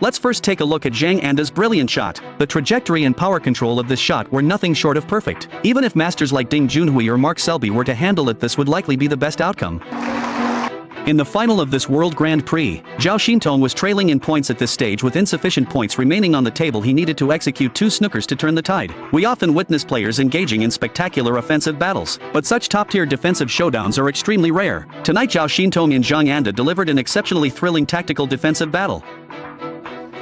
Let's first take a look at Zhang Anda's brilliant shot. The trajectory and power control of this shot were nothing short of perfect. Even if masters like Ding Junhui or Mark Selby were to handle it, this would likely be the best outcome. In the final of this World Grand Prix, Zhao Xintong was trailing in points at this stage with insufficient points remaining on the table. He needed to execute 2 snookers to turn the tide. We often witness players engaging in spectacular offensive battles, but such top-tier defensive showdowns are extremely rare. Tonight Zhao Xintong and Zhang Anda delivered an exceptionally thrilling tactical defensive battle.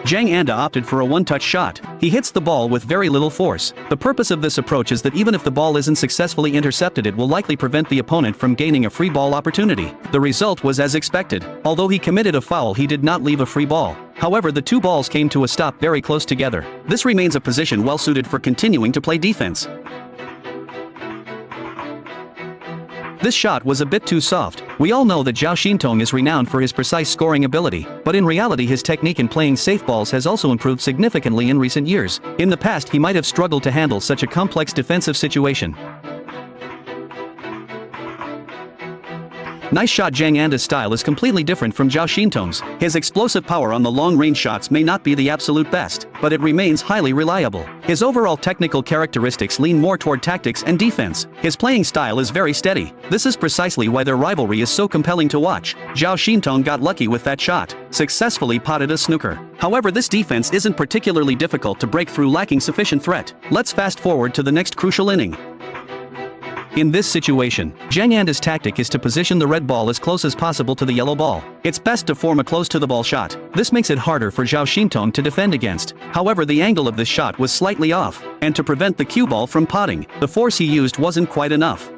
Zhang Anda opted for a one-touch shot. He hits the ball with very little force. The purpose of this approach is that even if the ball isn't successfully intercepted, it will likely prevent the opponent from gaining a free ball opportunity. The result was as expected. Although he committed a foul, he did not leave a free ball. However, the 2 balls came to a stop very close together. This remains a position well suited for continuing to play defense. This shot was a bit too soft. We all know that Zhao Xintong is renowned for his precise scoring ability, but in reality his technique in playing safe balls has also improved significantly in recent years. In the past he might have struggled to handle such a complex defensive situation. Nice shot. Zhang Anda's style is completely different from Zhao Xintong's. His explosive power on the long-range shots may not be the absolute best, but it remains highly reliable. His overall technical characteristics lean more toward tactics and defense. His playing style is very steady. This is precisely why their rivalry is so compelling to watch. Zhao Xintong got lucky with that shot, successfully potted a snooker. However, this defense isn't particularly difficult to break through, lacking sufficient threat. Let's fast forward to the next crucial inning. In this situation, Zhang Anda's tactic is to position the red ball as close as possible to the yellow ball. It's best to form a close-to-the-ball shot. This makes it harder for Zhao Xintong to defend against. However, the angle of this shot was slightly off, and to prevent the cue ball from potting, the force he used wasn't quite enough.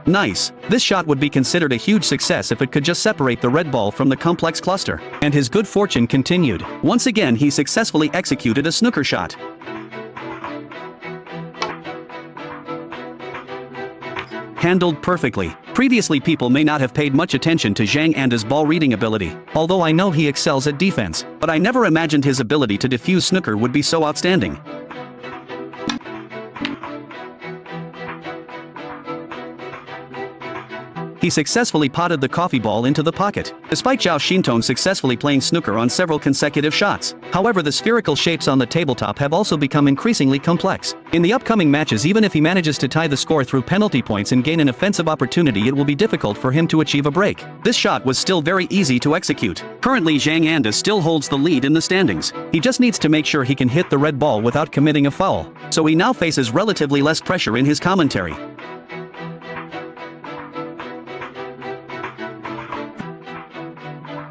Nice. This shot would be considered a huge success if it could just separate the red ball from the complex cluster. And his good fortune continued. Once again he successfully executed a snooker shot. Handled perfectly. Previously people may not have paid much attention to Zhang Anda's ball reading ability, although I know he excels at defense, but I never imagined his ability to defuse snooker would be so outstanding. He successfully potted the coffee ball into the pocket, despite Zhao Xintong successfully playing snooker on several consecutive shots. However, the spherical shapes on the tabletop have also become increasingly complex. In the upcoming matches, even if he manages to tie the score through penalty points and gain an offensive opportunity, it will be difficult for him to achieve a break. This shot was still very easy to execute. Currently Zhang Anda still holds the lead in the standings. He just needs to make sure he can hit the red ball without committing a foul, so he now faces relatively less pressure in his commentary.